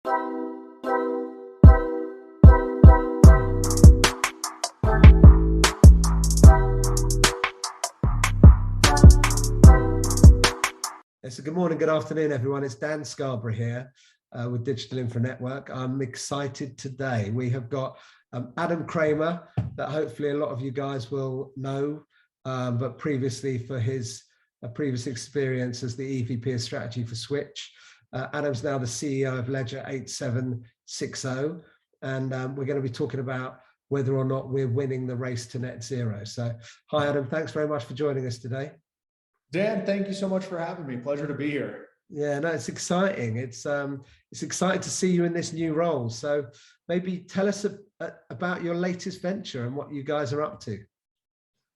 So good morning, good afternoon, everyone. It's Dan Scarbrough here with Digital Infra Network. I'm excited today. We have got Adam Kramer, that hopefully a lot of you guys will know, but previously for his previous experience as the EVP of Strategy for Switch. Adam's now the CEO of Ledger 8760, and we're going to be talking about whether or not we're winning the race to net zero. So hi, Adam. Thanks very much for joining us today. Dan, thank you so much for having me. Pleasure to be here. Yeah, no, it's exciting. It's exciting to see you in this new role. So maybe tell us about your latest venture and what you guys are up to.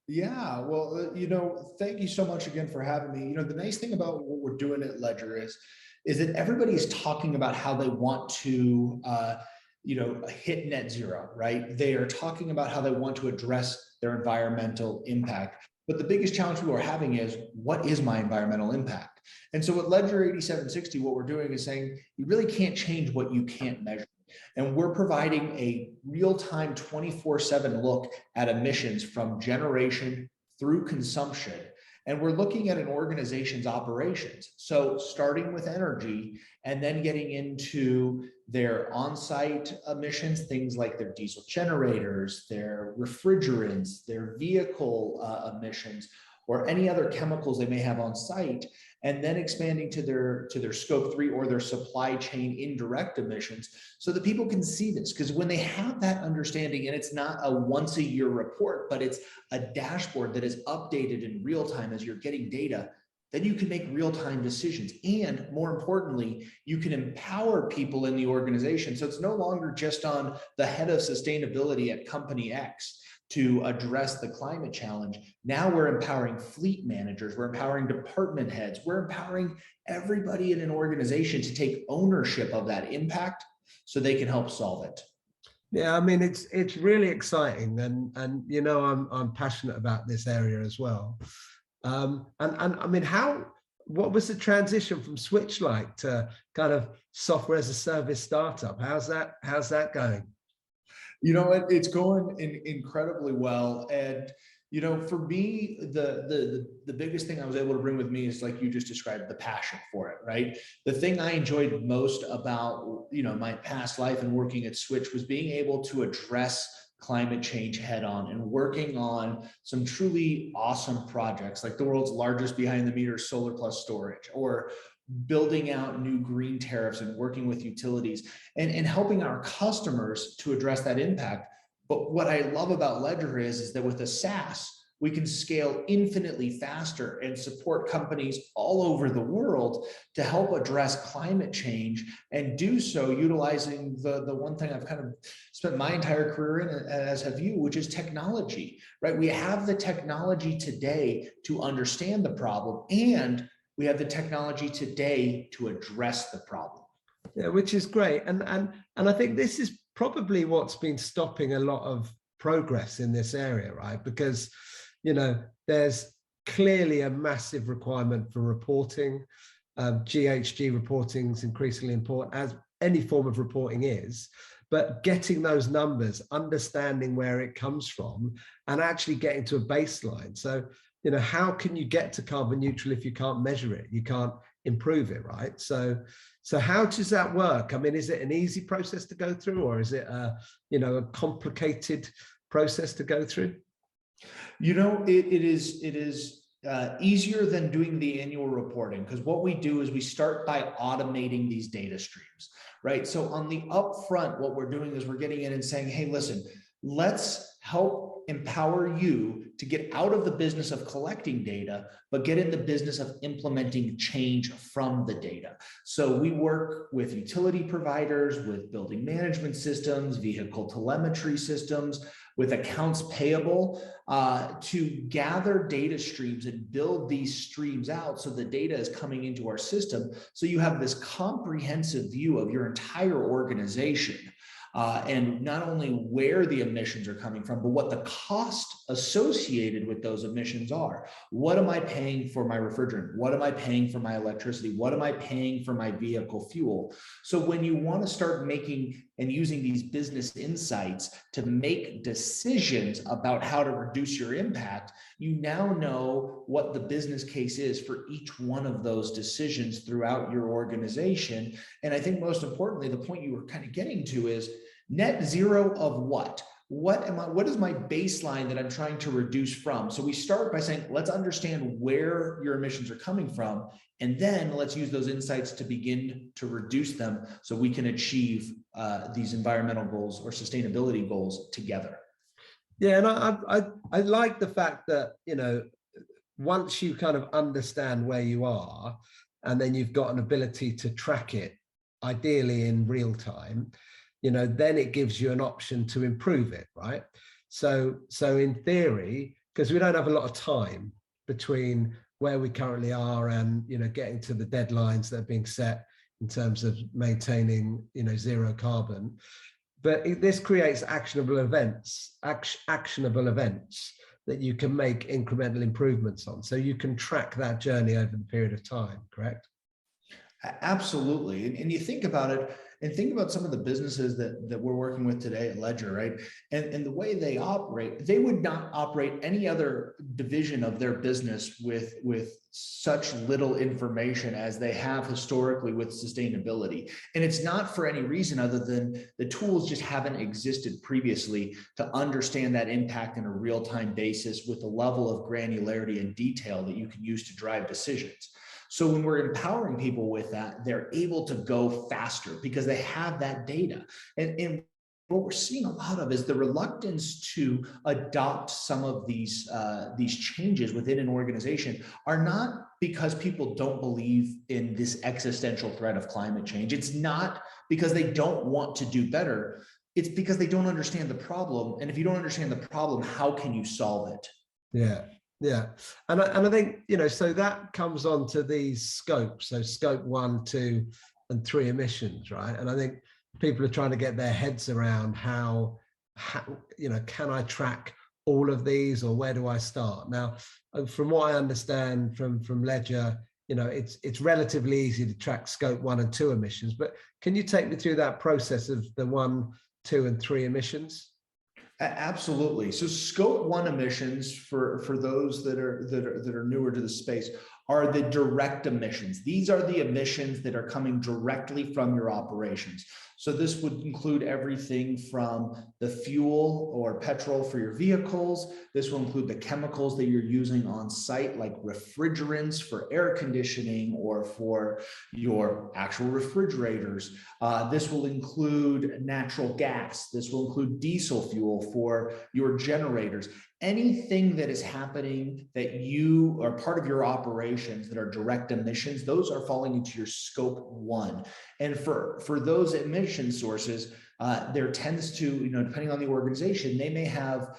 Yeah, well, thank you so much again for having me. The nice thing about what we're doing at Ledger is that everybody is talking about how they want to, hit net zero, right? They are talking about how they want to address their environmental impact. But the biggest challenge people are having is, what is my environmental impact? And so with Ledger 8760, what we're doing is saying, you really can't change what you can't measure. And we're providing a real-time 24/7 look at emissions from generation through consumption. And we're looking at an organization's operations. So starting with energy and then getting into their on-site emissions, things like their diesel generators, their refrigerants, their vehicle emissions, or any other chemicals they may have on site, and then expanding to their scope 3 or their supply chain indirect emissions, so that people can see this. Because when they have that understanding, and it's not a once a year report, but it's a dashboard that is updated in real time as you're getting data, then you can make real-time decisions. And more importantly, you can empower people in the organization. So it's no longer just on the head of sustainability at company X to address the climate challenge. Now we're empowering fleet managers, we're empowering department heads, we're empowering everybody in an organization to take ownership of that impact so they can help solve it. Yeah, I mean, it's really exciting, and I'm passionate about this area as well. And I mean, what was the transition from Switch like to kind of software as a service startup? How's that going? It's going incredibly well. And, for me, the biggest thing I was able to bring with me is, like you just described, the passion for it, right? The thing I enjoyed most about, my past life and working at Switch was being able to address climate change head on and working on some truly awesome projects, like the world's largest behind the meter solar plus storage, or building out new green tariffs and working with utilities and helping our customers to address that impact. But what I love about Ledger is that with a SaaS, we can scale infinitely faster and support companies all over the world to help address climate change, and do so utilizing the one thing I've kind of spent my entire career in, as have you, which is technology, right? We have the technology today to understand the problem, and we have the technology today to address the problem. Yeah, which is great. And I think this is probably what's been stopping a lot of progress in this area, right? Because, there's clearly a massive requirement for reporting. GHG reporting is increasingly important, as any form of reporting is. But getting those numbers, understanding where it comes from, and actually getting to a baseline. So, how can you get to carbon neutral if you can't measure it? You can't improve it, right? So how does that work? I mean, is it an easy process to go through, or is it a complicated process to go through? It is easier than doing the annual reporting, because what we do is we start by automating these data streams, right? So on the upfront, what we're doing is we're getting in and saying, hey, listen, let's help empower you to get out of the business of collecting data, but get in the business of implementing change from the data. So we work with utility providers, with building management systems, vehicle telemetry systems, with accounts payable, to gather data streams and build these streams out so the data is coming into our system. So you have this comprehensive view of your entire organization. and not only where the emissions are coming from, but what the cost associated with those emissions are. What am I paying for my refrigerant? What am I paying for my electricity? What am I paying for my vehicle fuel? So when you want to start making and using these business insights to make decisions about how to reduce your impact, you now know what the business case is for each one of those decisions throughout your organization. And I think most importantly, the point you were kind of getting to is net zero of what? What is my baseline that I'm trying to reduce from? So we start by saying, let's understand where your emissions are coming from, and then let's use those insights to begin to reduce them so we can achieve these environmental goals or sustainability goals together. Yeah, and I like the fact that, you know, once you kind of understand where you are, and then you've got an ability to track it, ideally in real time, you know, then it gives you an option to improve it, right? So in theory, because we don't have a lot of time between where we currently are and, you know, getting to the deadlines that are being set in terms of maintaining, you know, zero carbon, but this creates actionable events that you can make incremental improvements on. So you can track that journey over the period of time, correct? Absolutely. And you think about it, and think about some of the businesses that we're working with today at Ledger, right? And the way they operate, they would not operate any other division of their business with such little information as they have historically with sustainability. And it's not for any reason other than the tools just haven't existed previously to understand that impact in a real-time basis with the level of granularity and detail that you can use to drive decisions. So when we're empowering people with that, they're able to go faster because they have that data. And what we're seeing a lot of is the reluctance to adopt some of these changes within an organization are not because people don't believe in this existential threat of climate change. It's not because they don't want to do better. It's because they don't understand the problem. And if you don't understand the problem, how can you solve it? Yeah. Yeah, and I think, you know, so that comes on to these scopes, so scope 1, 2, and 3 emissions, right? And I think people are trying to get their heads around how you know, can I track all of these, or where do I start? Now, from what I understand from Ledger, you know, it's relatively easy to track scope 1 and 2 emissions, but can you take me through that process of the 1, 2, and 3 emissions? Absolutely. So scope 1 emissions for those that are newer to the space are the direct emissions. These are the emissions that are coming directly from your operations. So this would include everything from the fuel or petrol for your vehicles. This will include the chemicals that you're using on site, like refrigerants for air conditioning or for your actual refrigerators. This will include natural gas. This will include diesel fuel for your generators. Anything that is happening that you are part of your operations that are direct emissions, those are falling into your scope 1. And for those emission sources, there tends to, you know, depending on the organization, they may have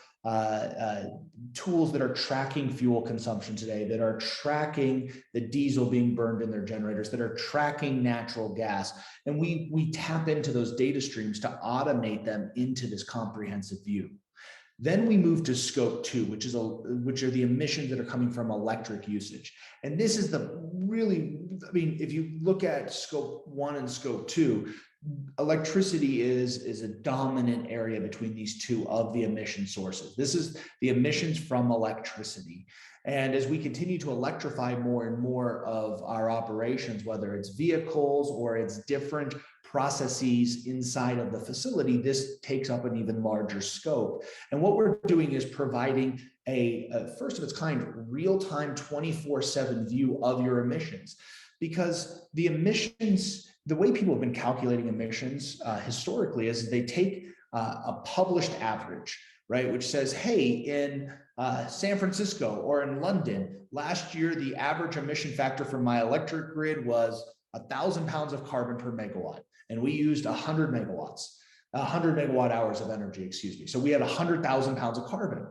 tools that are tracking fuel consumption today, that are tracking the diesel being burned in their generators, that are tracking natural gas. And we tap into those data streams to automate them into this comprehensive view. Then we move to scope 2, which are the emissions that are coming from electric usage. And this is the really, I mean, if you look at scope 1 and scope 2, electricity is a dominant area between these two of the emission sources. This is the emissions from electricity. And as we continue to electrify more and more of our operations, whether it's vehicles or it's different processes inside of the facility, this takes up an even larger scope. And what we're doing is providing a first of its kind, real-time 24/7 view of your emissions. Because the emissions, the way people have been calculating emissions historically is they take a published average, right? Which says, hey, in San Francisco or in London, last year, the average emission factor from my electric grid was 1,000 pounds of carbon per megawatt. And we used 100 megawatt hours of energy, excuse me. So we had 100,000 pounds of carbon.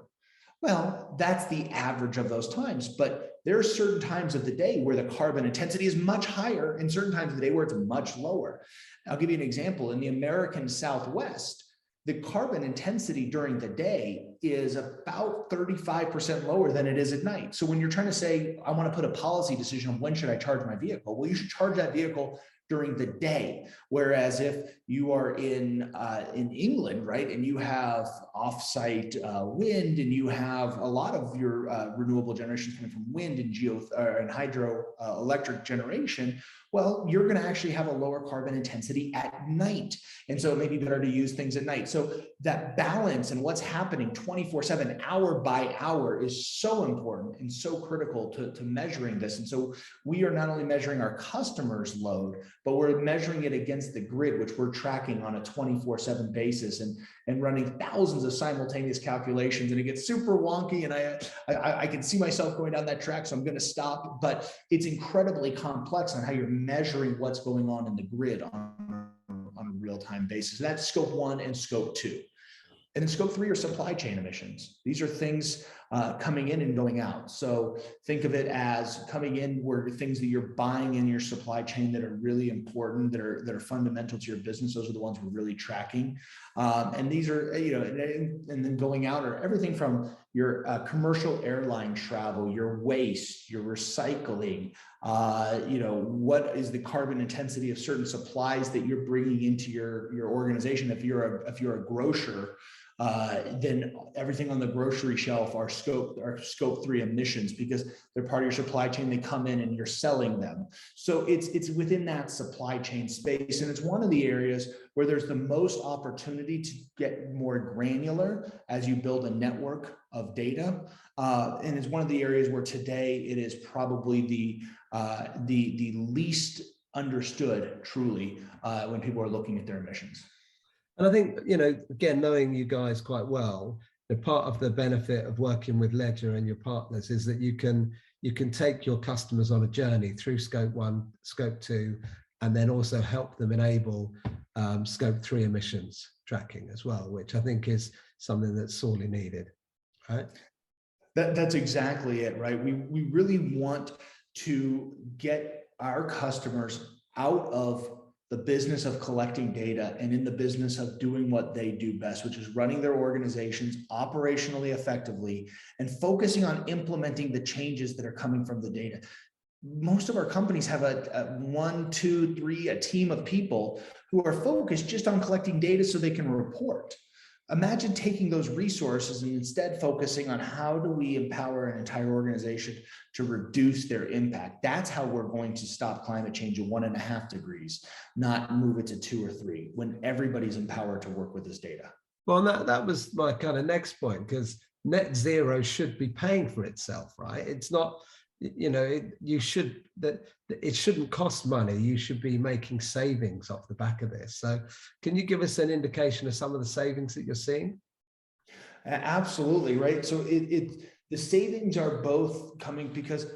Well, that's the average of those times, but there are certain times of the day where the carbon intensity is much higher and certain times of the day where it's much lower. I'll give you an example. In the American Southwest, the carbon intensity during the day is about 35% lower than it is at night. So when you're trying to say, I want to put a policy decision on when should I charge my vehicle? Well, you should charge that vehicle during the day. Whereas if you are in England, right, and you have offsite wind, and you have a lot of your renewable generation coming from wind and and hydroelectric generation, well, you're going to actually have a lower carbon intensity at night. And so it may be better to use things at night. So that balance and what's happening 24/7, hour by hour, is so important and so critical to measuring this. And so we are not only measuring our customers' load, but we're measuring it against the grid, which we're tracking on a 24/7 basis and running thousands of simultaneous calculations. And it gets super wonky, and I can see myself going down that track, so I'm going to stop. But it's incredibly complex on how you're measuring what's going on in the grid on a real-time basis. And that's scope 1 and scope 2. And then scope 3 are supply chain emissions. These are things coming in and going out. So think of it as coming in were things that you're buying in your supply chain that are really important, that are fundamental to your business. Those are the ones we're really tracking. And these are, and then going out are everything from your commercial airline travel, your waste, your recycling, what is the carbon intensity of certain supplies that you're bringing into your organization. If you're a grocer, then everything on the grocery shelf are scope 3 emissions, because they're part of your supply chain. They come in and you're selling them. So it's within that supply chain space. And it's one of the areas where there's the most opportunity to get more granular as you build a network of data. And it's one of the areas where today it is probably the least understood truly when people are looking at their emissions. And I think, again, knowing you guys quite well, part of the benefit of working with Ledger and your partners is that you can take your customers on a journey through scope 1, scope 2, and then also help them enable scope 3 emissions tracking as well, which I think is something that's sorely needed, right? That's exactly it, right? We really want to get our customers out of the business of collecting data and in the business of doing what they do best, which is running their organizations operationally effectively and focusing on implementing the changes that are coming from the data. Most of our companies have a 1, 2, 3, a team of people who are focused just on collecting data so they can report. Imagine taking those resources and instead focusing on how do we empower an entire organization to reduce their impact. That's how we're going to stop climate change at 1.5 degrees, not move it to 2 or 3, when everybody's empowered to work with this data. Well, that was my kind of next point, because net zero should be paying for itself, right? It's not, it shouldn't cost money. You should be making savings off the back of this. So can you give us an indication of some of the savings that you're seeing? Absolutely, right. So the savings are both coming because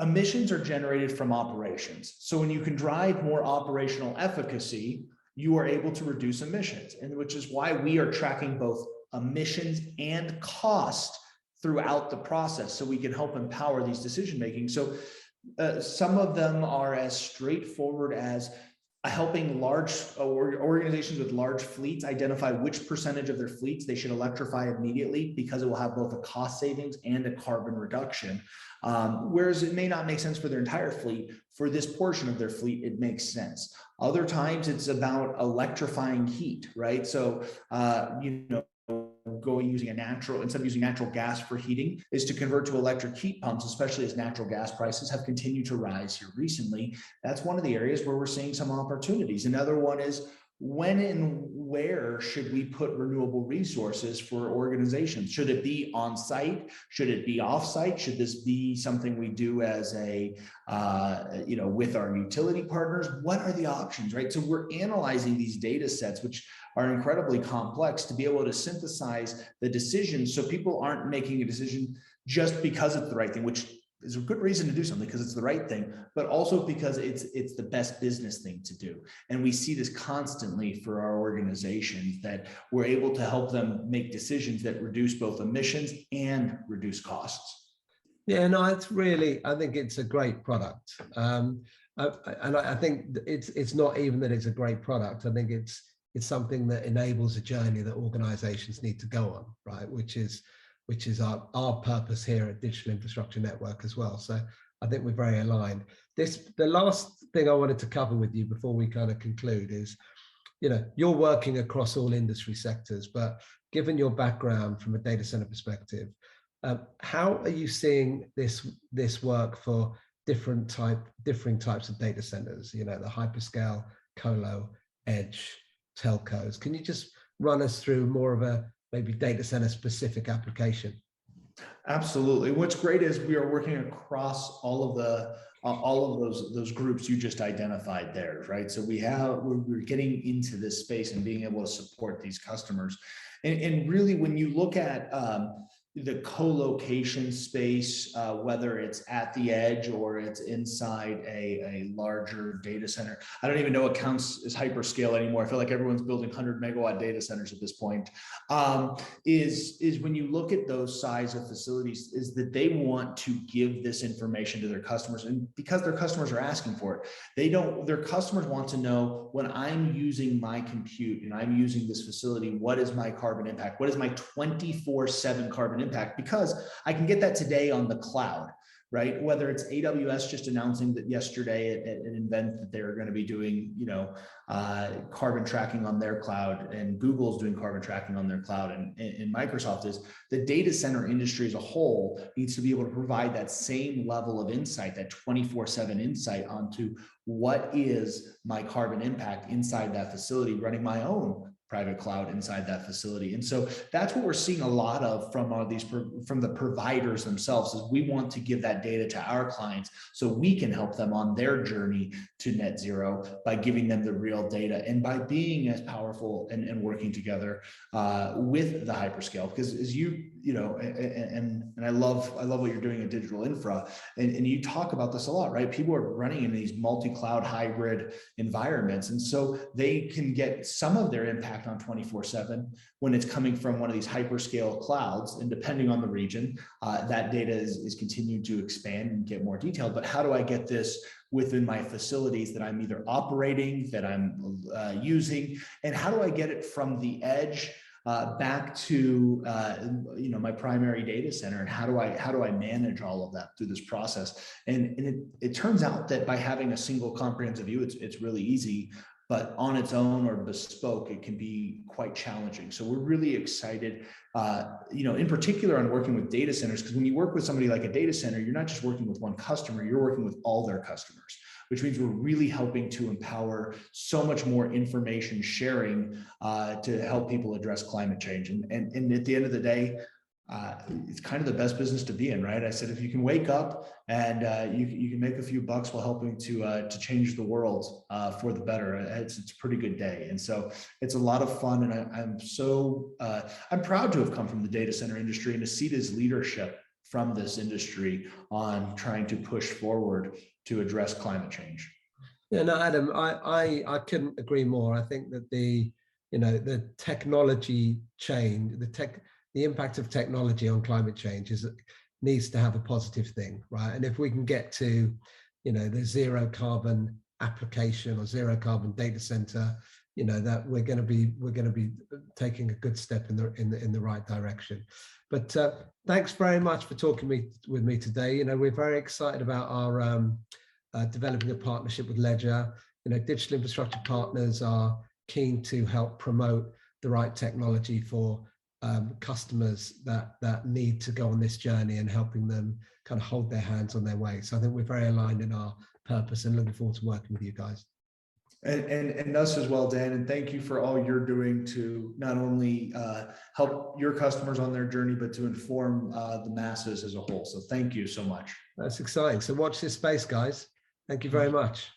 emissions are generated from operations. So when you can drive more operational efficacy, you are able to reduce emissions, and which is why we are tracking both emissions and cost throughout the process, so we can help empower these decision making. So some of them are as straightforward as helping large organizations with large fleets identify which percentage of their fleets they should electrify immediately, because it will have both a cost savings and a carbon reduction. Whereas it may not make sense for their entire fleet, for this portion of their fleet, it makes sense. Other times it's about electrifying heat, right? So, instead of using natural gas for heating, is to convert to electric heat pumps, especially as natural gas prices have continued to rise here recently. That's one of the areas where we're seeing some opportunities. Another one is, when and where should we put renewable resources for organizations? Should it be on site? Should it be off site? Should this be something we do as with our utility partners? What are the options, right? So we're analyzing these data sets, which are incredibly complex, to be able to synthesize the decisions so people aren't making a decision just because it's the right thing, which is a good reason to do something because it's the right thing, but also because it's the best business thing to do. And we see this constantly for our organizations, that we're able to help them make decisions that reduce both emissions and reduce costs. Yeah, no, it's really, I think it's a great product. And I think it's not even that it's a great product. I think it's something that enables a journey that organizations need to go on, right? Which is our purpose here at Digital Infrastructure Network as well. So I think we're very aligned. The last thing I wanted to cover with you before we kind of conclude is, you're working across all industry sectors, but given your background from a data center perspective, how are you seeing this work for differing types of data centers? The hyperscale, colo, edge, telcos. Can you just run us through more of a maybe data center specific application? Absolutely. What's great is we are working across all of those groups you just identified there, right? So we're getting into this space and being able to support these customers. And really, when you look at the co-location space, whether it's at the edge or it's inside a larger data center, I don't even know what counts as hyperscale anymore. I feel like everyone's building 100-megawatt data centers at this point. Is when you look at those size of facilities, is that they want to give this information to their customers, and because their customers are asking for it, their customers want to know, when I'm using my compute and I'm using this facility, what is my carbon impact? What is my 24/7 carbon impact? Because I can get that today on the cloud, right? Whether it's AWS just announcing that yesterday at an event that they're going to be doing, carbon tracking on their cloud, and Google's doing carbon tracking on their cloud, and Microsoft is. The data center industry as a whole needs to be able to provide that same level of insight, that 24/7 insight onto what is my carbon impact inside that facility, running my own private cloud inside that facility. And so that's what we're seeing a lot of from the providers themselves, is we want to give that data to our clients so we can help them on their journey to net zero by giving them the real data and by being as powerful and working together with the hyperscale. Because as and I love what you're doing at Digital Infra, and you talk about this a lot, right? People are running in these multi-cloud hybrid environments, and so they can get some of their impact on 24/7 when it's coming from one of these hyperscale clouds. And depending on the region, that data is continuing to expand and get more detailed. But how do I get this within my facilities that I'm either operating, that I'm using, and how do I get it from the edge back to my primary data center, and how do I manage all of that through this process? And it turns out that by having a single comprehensive view, it's really easy, but on its own or bespoke, it can be quite challenging. So we're really excited, in particular on working with data centers, because when you work with somebody like a data center, you're not just working with one customer, you're working with all their customers, which means we're really helping to empower so much more information sharing to help people address climate change. And at the end of the day, it's kind of the best business to be in, right? I said, if you can wake up and you can make a few bucks while helping to change the world for the better, it's a pretty good day. And so it's a lot of fun, and I'm proud to have come from the data center industry and to see this leadership from this industry on trying to push forward to address climate change. Yeah, no, Adam, I couldn't agree more. I think that the technology change, the impact of technology on climate change needs to have a positive thing, right? And if we can get to, the zero carbon application or zero carbon data center, that we're going to be taking a good step in the right direction. But thanks very much for talking with me today. We're very excited about our developing a partnership with Ledger. Digital infrastructure partners are keen to help promote the right technology for customers that need to go on this journey, and helping them kind of hold their hands on their way. So I think we're very aligned in our purpose, and looking forward to working with you guys. And us as well, Dan. And thank you for all you're doing to not only help your customers on their journey, but to inform the masses as a whole. So thank you so much. That's exciting. So watch this space, guys. Thank you very much.